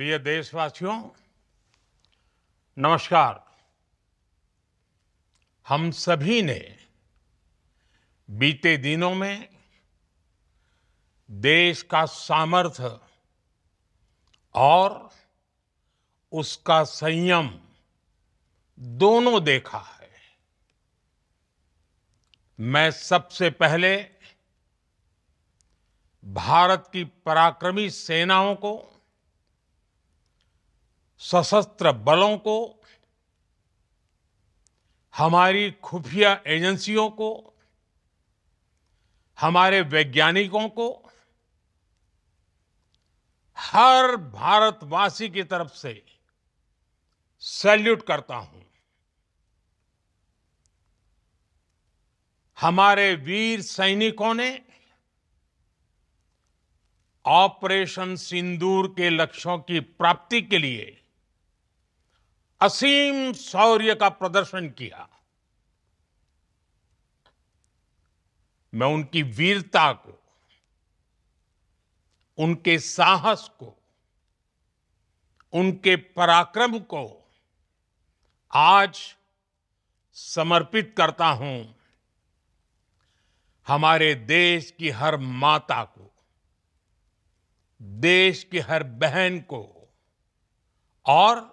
प्रिय देशवासियों, नमस्कार। हम सभी ने बीते दिनों में देश का सामर्थ्य और उसका संयम दोनों देखा है। मैं सबसे पहले भारत की पराक्रमी सेनाओं को, सशस्त्र बलों को, हमारी खुफिया एजेंसियों को, हमारे वैज्ञानिकों को, हर भारतवासी की तरफ से सैल्यूट करता हूं। हमारे वीर सैनिकों ने ऑपरेशन सिंदूर के लक्ष्यों की प्राप्ति के लिए असीम शौर्य का प्रदर्शन किया। मैं उनकी वीरता को, उनके साहस को, उनके पराक्रम को आज समर्पित करता हूं हमारे देश की हर माता को, देश की हर बहन को और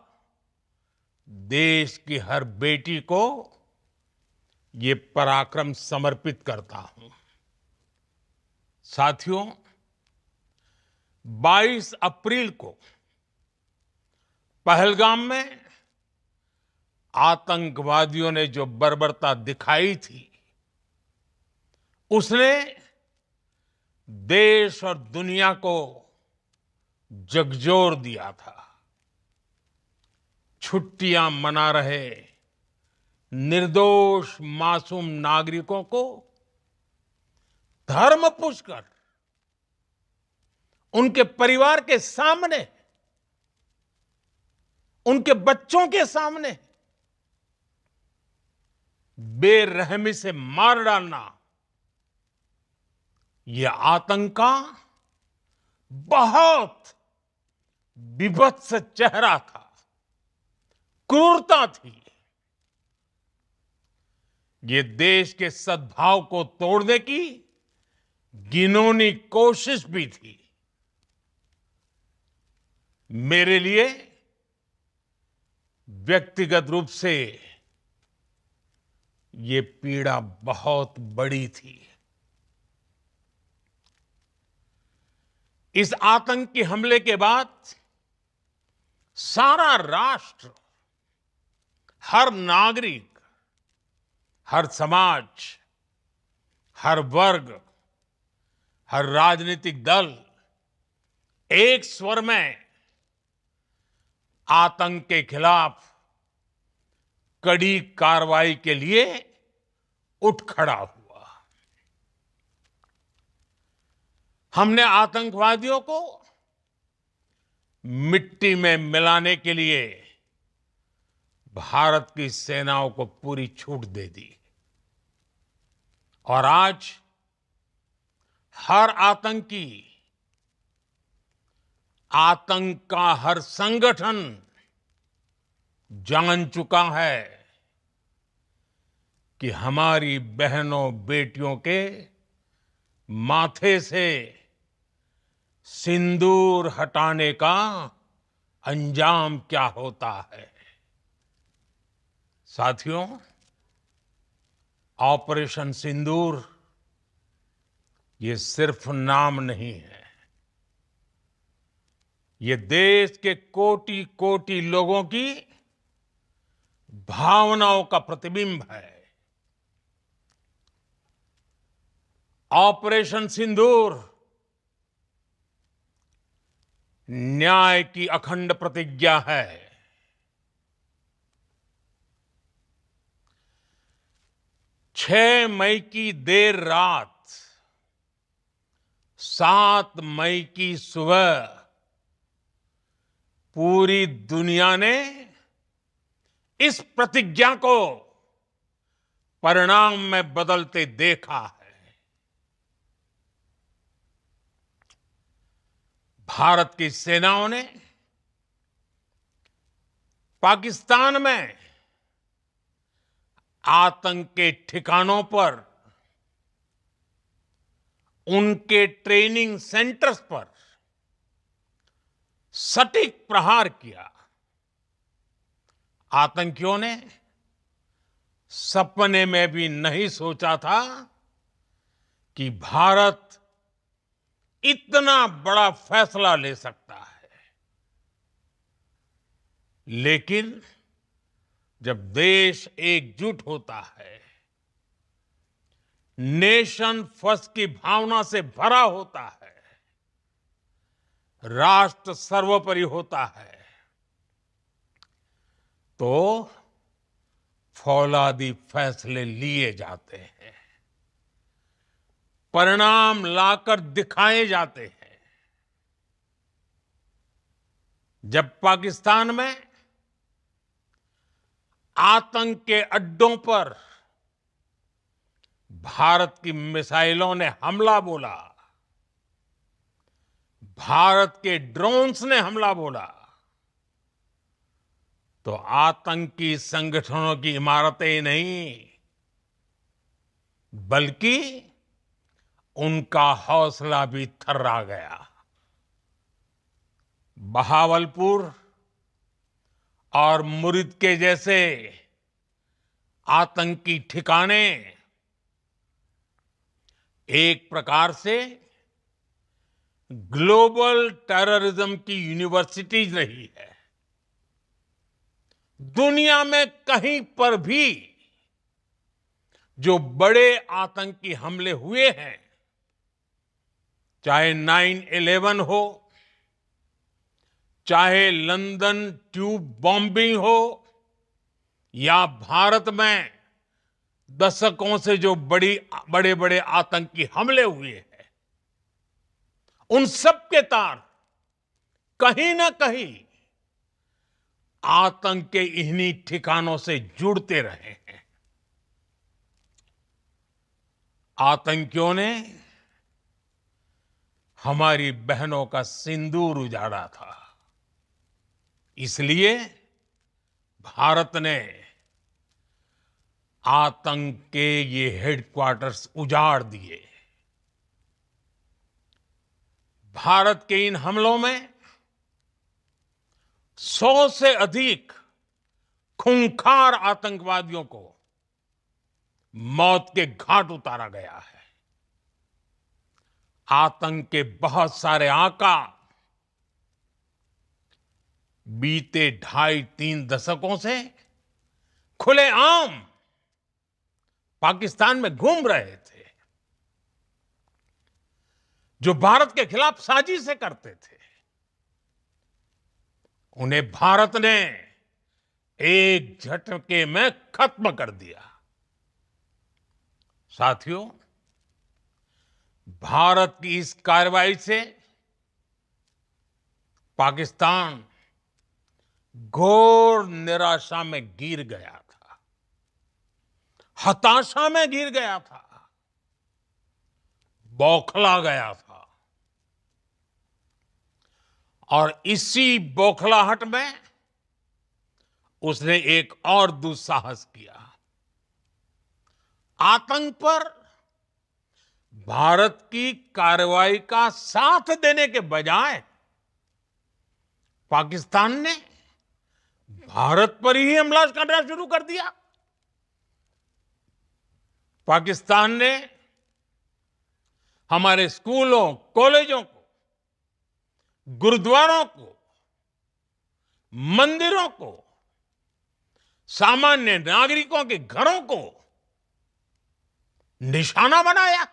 देश की हर बेटी को ये पराक्रम समर्पित करता हूं। साथियों, 22 अप्रैल को पहलगाम में आतंकवादियों ने जो बर्बरता दिखाई थी, उसने देश और दुनिया को झकझोर दिया था। छुट्टियां मना रहे निर्दोष मासूम नागरिकों को धर्म पूछकर उनके परिवार के सामने, उनके बच्चों के सामने बेरहमी से मार डालना, यह आतंक का बहुत बीभत्स चेहरा था, क्रूरता थी। ये देश के सद्भाव को तोड़ने की घिनौनी कोशिश भी थी। मेरे लिए व्यक्तिगत रूप से ये पीड़ा बहुत बड़ी थी। इस आतंकी हमले के बाद सारा राष्ट्र, हर नागरिक, हर समाज, हर वर्ग, हर राजनीतिक दल एक स्वर में आतंक के खिलाफ कड़ी कार्रवाई के लिए उठ खड़ा हुआ। हमने आतंकवादियों को मिट्टी में मिलाने के लिए भारत की सेनाओं को पूरी छूट दे दी और आज हर आतंकी, आतंक का हर संगठन जान चुका है कि हमारी बहनों बेटियों के माथे से सिंदूर हटाने का अंजाम क्या होता है। साथियों, ऑपरेशन सिंदूर ये सिर्फ नाम नहीं है, ये देश के कोटि कोटि लोगों की भावनाओं का प्रतिबिंब है। ऑपरेशन सिंदूर न्याय की अखंड प्रतिज्ञा है। 6 मई की देर रात, 7 मई की सुबह पूरी दुनिया ने इस प्रतिज्ञा को परिणाम में बदलते देखा है। भारत की सेनाओं ने पाकिस्तान में आतंक के ठिकानों पर, उनके ट्रेनिंग सेंटर्स पर सटीक प्रहार किया। आतंकियों ने सपने में भी नहीं सोचा था कि भारत इतना बड़ा फैसला ले सकता है। लेकिन जब देश एकजुट होता है, नेशन फर्स्ट की भावना से भरा होता है, राष्ट्र सर्वोपरि होता है, तो फौलादी फैसले लिए जाते हैं, परिणाम लाकर दिखाए जाते हैं। जब पाकिस्तान में आतंक के अड्डों पर भारत की मिसाइलों ने हमला बोला, भारत के ड्रोन्स ने हमला बोला, तो आतंकी संगठनों की इमारतें नहीं, बल्कि उनका हौसला भी थर्रा गया। बहावलपुर और मुरिद के जैसे आतंकी ठिकाने एक प्रकार से ग्लोबल टेररिज्म की यूनिवर्सिटीज रही है। दुनिया में कहीं पर भी जो बड़े आतंकी हमले हुए हैं, चाहे 9/11 हो, चाहे लंदन ट्यूब बॉम्बिंग हो, या भारत में दशकों से जो बड़े बड़े आतंकी हमले हुए हैं, उन सब के तार कहीं ना कहीं आतंक के इन्हीं ठिकानों से जुड़ते रहे हैं। आतंकियों ने हमारी बहनों का सिंदूर उजाड़ा था, इसलिए भारत ने आतंक के ये हेडक्वार्टर्स उजाड़ दिए। भारत के इन हमलों में 100 से अधिक खूंखार आतंकवादियों को मौत के घाट उतारा गया है। आतंक के बहुत सारे आका बीते 2.5-3 दशकों से खुलेआम पाकिस्तान में घूम रहे थे, जो भारत के खिलाफ साजिशें करते थे। उन्हें भारत ने एक झटके में खत्म कर दिया। साथियों, भारत की इस कार्रवाई से पाकिस्तान घोर निराशा में गिर गया था, हताशा में गिर गया था, बौखला गया था। और इसी बौखलाहट में उसने एक और दुस्साहस किया। आतंक पर भारत की कार्रवाई का साथ देने के बजाय पाकिस्तान ने भारत पर ही हमला करना शुरू कर दिया। पाकिस्तान ने हमारे स्कूलों, कॉलेजों को, गुरुद्वारों को, मंदिरों को, सामान्य नागरिकों के घरों को निशाना बनाया।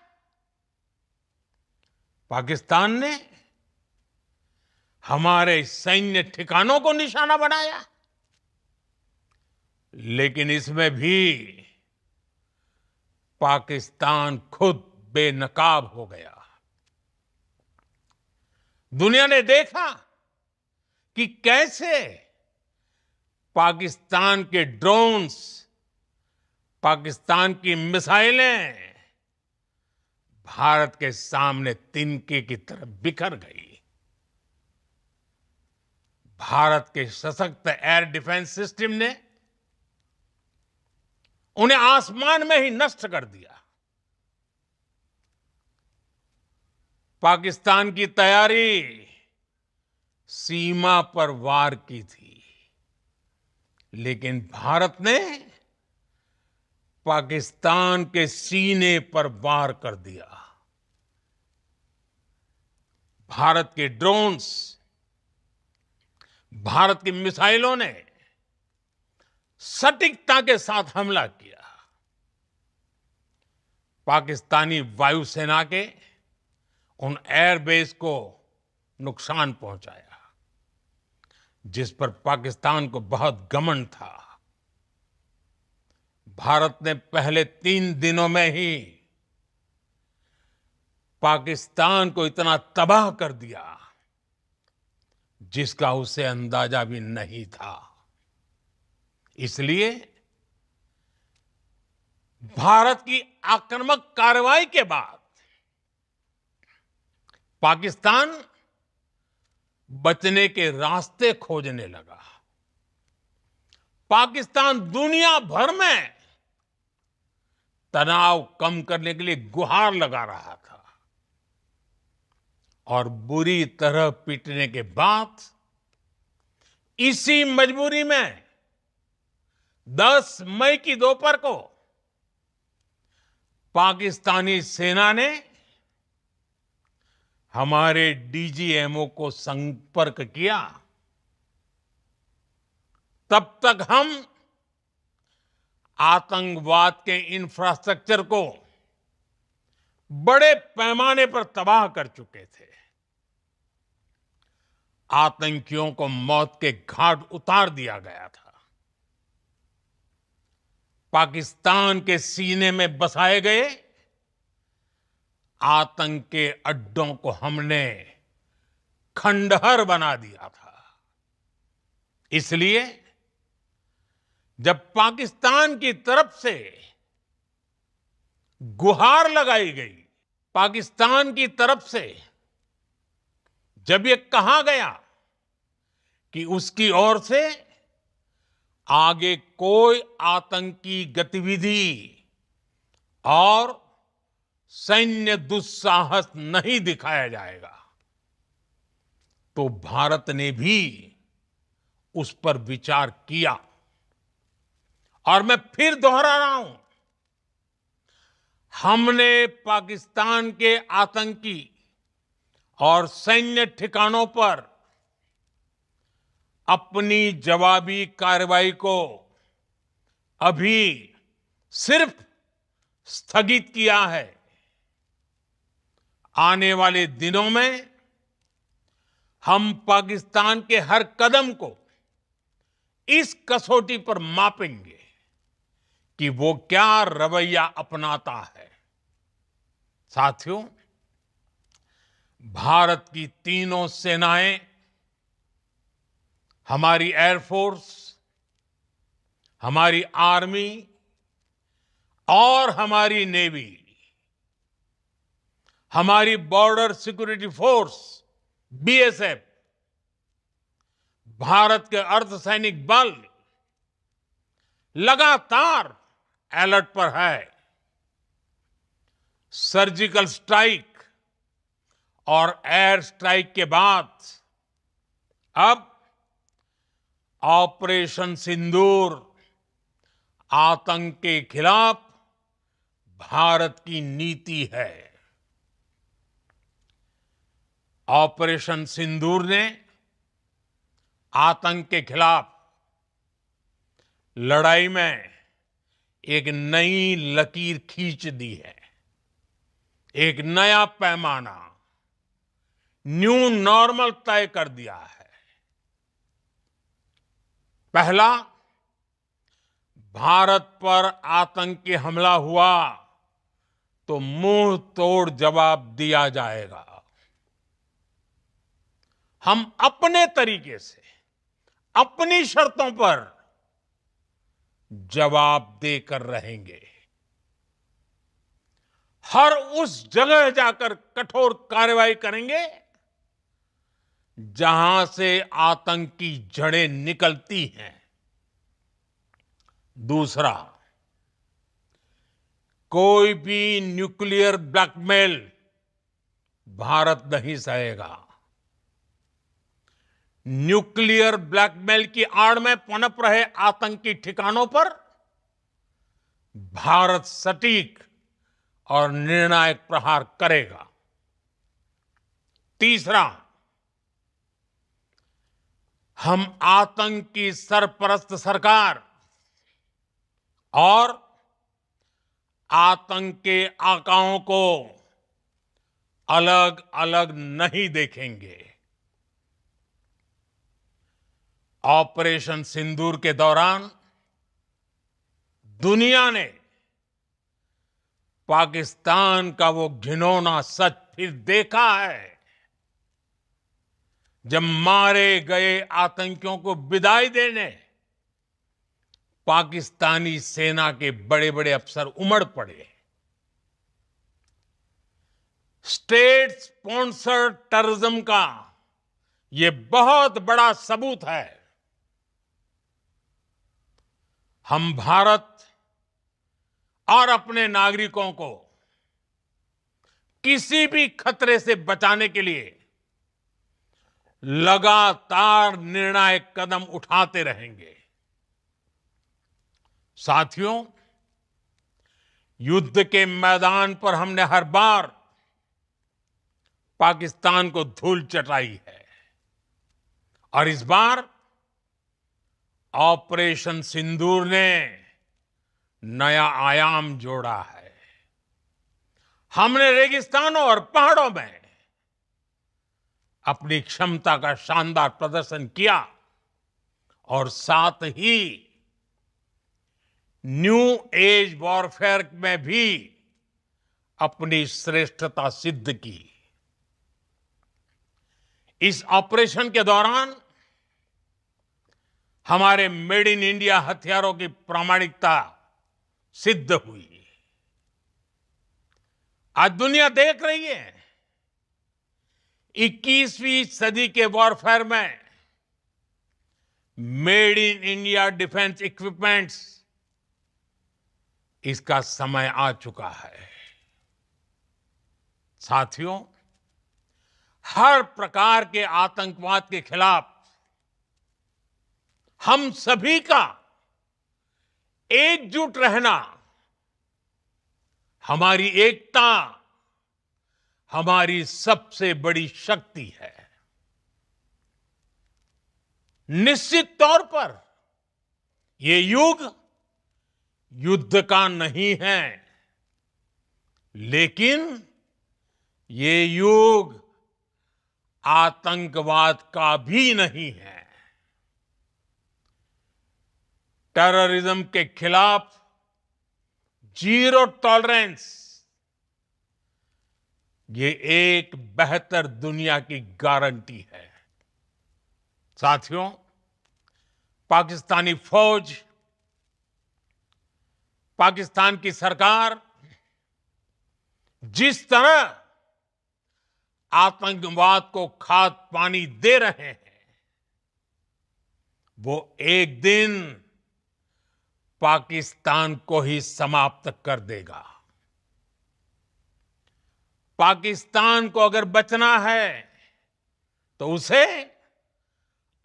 पाकिस्तान ने हमारे सैन्य ठिकानों को निशाना बनाया। लेकिन इसमें भी पाकिस्तान खुद बेनकाब हो गया। दुनिया ने देखा कि कैसे पाकिस्तान के ड्रोन्स, पाकिस्तान की मिसाइलें भारत के सामने तिनके की तरह बिखर गई। भारत के सशक्त एयर डिफेंस सिस्टम ने उन्हें आसमान में ही नष्ट कर दिया। पाकिस्तान की तैयारी सीमा पर वार की थी, लेकिन भारत ने पाकिस्तान के सीने पर वार कर दिया। भारत के ड्रोन्स, भारत की मिसाइलों ने सटीकता के साथ हमला किया। पाकिस्तानी वायुसेना के उन एयरबेस को नुकसान पहुंचाया, जिस पर पाकिस्तान को बहुत घमंड था। भारत ने पहले 3 दिनों में ही पाकिस्तान को इतना तबाह कर दिया जिसका उसे अंदाजा भी नहीं था। इसलिए भारत की आक्रामक कार्रवाई के बाद पाकिस्तान बचने के रास्ते खोजने लगा। पाकिस्तान दुनिया भर में तनाव कम करने के लिए गुहार लगा रहा था और बुरी तरह पीटने के बाद इसी मजबूरी में 10 मई की दोपहर को पाकिस्तानी सेना ने हमारे डीजीएमओ को संपर्क किया। तब तक हम आतंकवाद के इंफ्रास्ट्रक्चर को बड़े पैमाने पर तबाह कर चुके थे। आतंकियों को मौत के घाट उतार दिया गया था। पाकिस्तान के सीने में बसाए गए आतंक के अड्डों को हमने खंडहर बना दिया था। इसलिए जब पाकिस्तान की तरफ से गुहार लगाई गई, पाकिस्तान की तरफ से जब ये कहा गया कि उसकी ओर से आगे कोई आतंकी गतिविधि और सैन्य दुस्साहस नहीं दिखाया जाएगा, तो भारत ने भी उस पर विचार किया। और मैं फिर दोहरा रहा हूं, हमने पाकिस्तान के आतंकी और सैन्य ठिकानों पर अपनी जवाबी कार्रवाई को अभी सिर्फ स्थगित किया है। आने वाले दिनों में हम पाकिस्तान के हर कदम को इस कसौटी पर मापेंगे कि वो क्या रवैया अपनाता है। साथियों, भारत की तीनों सेनाएं, हमारी एयरफोर्स, हमारी आर्मी और हमारी नेवी, हमारी border security force BSF, Bharat के अर्धसैनिक बल लगातार अलर्ट पर है। सर्जिकल स्ट्राइक और एयर स्ट्राइक के बाद अब ऑपरेशन सिंदूर आतंक के खिलाफ भारत की नीति है। ऑपरेशन सिंदूर ने आतंक के खिलाफ लड़ाई में एक नई लकीर खींच दी है। एक नया पैमाना, न्यू नॉर्मल तय कर दिया है। पहला, भारत पर आतंकी हमला हुआ तो मुंह तोड़ जवाब दिया जाएगा। हम अपने तरीके से, अपनी शर्तों पर जवाब देकर रहेंगे। हर उस जगह जाकर कठोर कार्रवाई करेंगे जहां से आतंक की जड़ें निकलती हैं। दूसरा, कोई भी न्यूक्लियर ब्लैकमेल भारत नहीं सहेगा। न्यूक्लियर ब्लैकमेल की आड़ में पनप रहे आतंकी ठिकानों पर भारत सटीक और निर्णायक प्रहार करेगा। तीसरा, हम आतंक की सरपरस्त सरकार और आतंक के आकाओं को अलग अलग नहीं देखेंगे। ऑपरेशन सिंदूर के दौरान दुनिया ने पाकिस्तान का वो घिनौना सच फिर देखा है, जब मारे गए आतंकियों को विदाई देने पाकिस्तानी सेना के बड़े बड़े अफसर उमड़ पड़े। स्टेट स्पॉन्सर्ड टेररिज्म का ये बहुत बड़ा सबूत है। हम भारत और अपने नागरिकों को किसी भी खतरे से बचाने के लिए लगातार निर्णायक कदम उठाते रहेंगे। साथियों, युद्ध के मैदान पर हमने हर बार पाकिस्तान को धूल चटाई है और इस बार ऑपरेशन सिंदूर ने नया आयाम जोड़ा है। हमने रेगिस्तानों और पहाड़ों में अपनी क्षमता का शानदार प्रदर्शन किया और साथ ही न्यू एज वॉरफेयर में भी अपनी श्रेष्ठता सिद्ध की। इस ऑपरेशन के दौरान हमारे मेड इन इंडिया हथियारों की प्रामाणिकता सिद्ध हुई। आज दुनिया देख रही है 21वीं सदी के वॉरफेयर में made in India defence equipments, इसका समय आ चुका है। साथियों, हर प्रकार के आतंकवाद के खिलाफ हम सभी का एकजुट रहना हमारी एकता, हमारी सबसे बड़ी शक्ति है। निश्चित तौर पर ये युग युद्ध का नहीं है, लेकिन ये युग आतंकवाद का भी नहीं है। टेररिज्म के खिलाफ जीरो टॉलरेंस, ये एक बेहतर दुनिया की गारंटी है। साथियों, पाकिस्तानी फौज, पाकिस्तान की सरकार जिस तरह आतंकवाद को खाद पानी दे रहे हैं, वो एक दिन पाकिस्तान को ही समाप्त कर देगा। पाकिस्तान को अगर बचना है तो उसे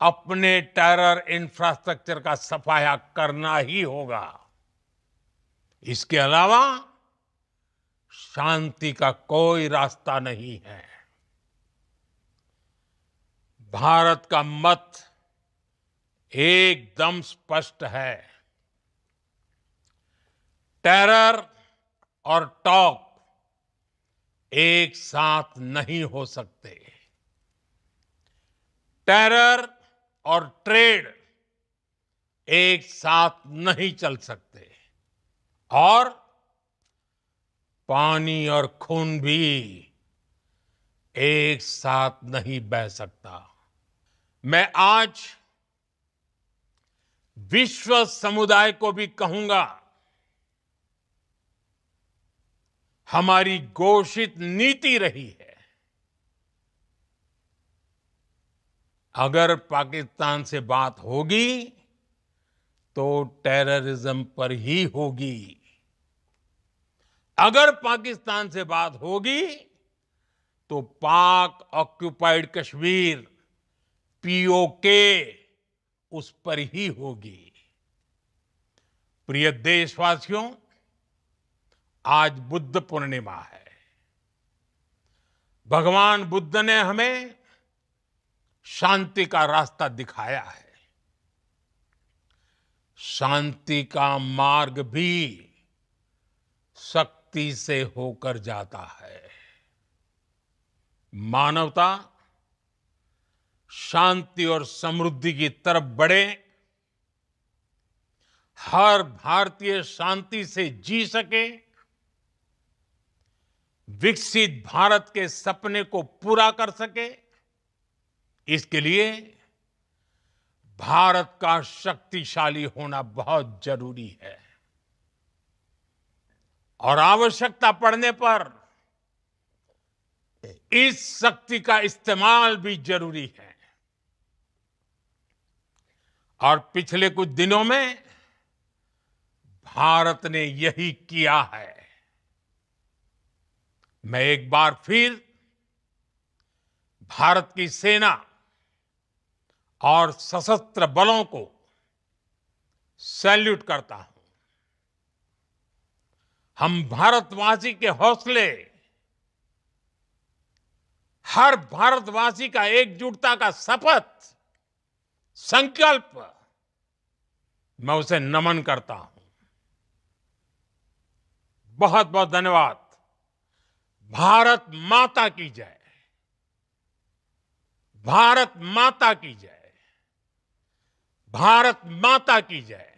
अपने टेरर इंफ्रास्ट्रक्चर का सफाया करना ही होगा। इसके अलावा शांति का कोई रास्ता नहीं है। भारत का मत एकदम स्पष्ट है। टेरर और टॉक एक साथ नहीं हो सकते। टेरर और ट्रेड एक साथ नहीं चल सकते और पानी और खून भी एक साथ नहीं बह सकता। मैं आज विश्व समुदाय को भी कहूंगा, हमारी घोषित नीति रही है अगर पाकिस्तान से बात होगी तो टेररिज्म पर ही होगी। अगर पाकिस्तान से बात होगी तो पाक ऑक्युपाइड कश्मीर पीओके उस पर ही होगी। प्रिय देशवासियों, आज बुद्ध पूर्णिमा है। भगवान बुद्ध ने हमें शांति का रास्ता दिखाया है। शांति का मार्ग भी शक्ति से होकर जाता है। मानवता शांति और समृद्धि की तरफ बढ़े, हर भारतीय शांति से जी सके, विकसित भारत के सपने को पूरा कर सके, इसके लिए भारत का शक्तिशाली होना बहुत जरूरी है। और आवश्यकता पड़ने पर इस शक्ति का इस्तेमाल भी जरूरी है। और पिछले कुछ दिनों में भारत ने यही किया है। मैं एक बार फिर भारत की सेना और सशस्त्र बलों को सैल्यूट करता हूं। हम भारतवासी के हौसले, हर भारतवासी का एकजुटता का शपथ, संकल्प, मैं उसे नमन करता हूं। बहुत बहुत धन्यवाद। भारत माता की जय। भारत माता की जय। भारत माता की जय।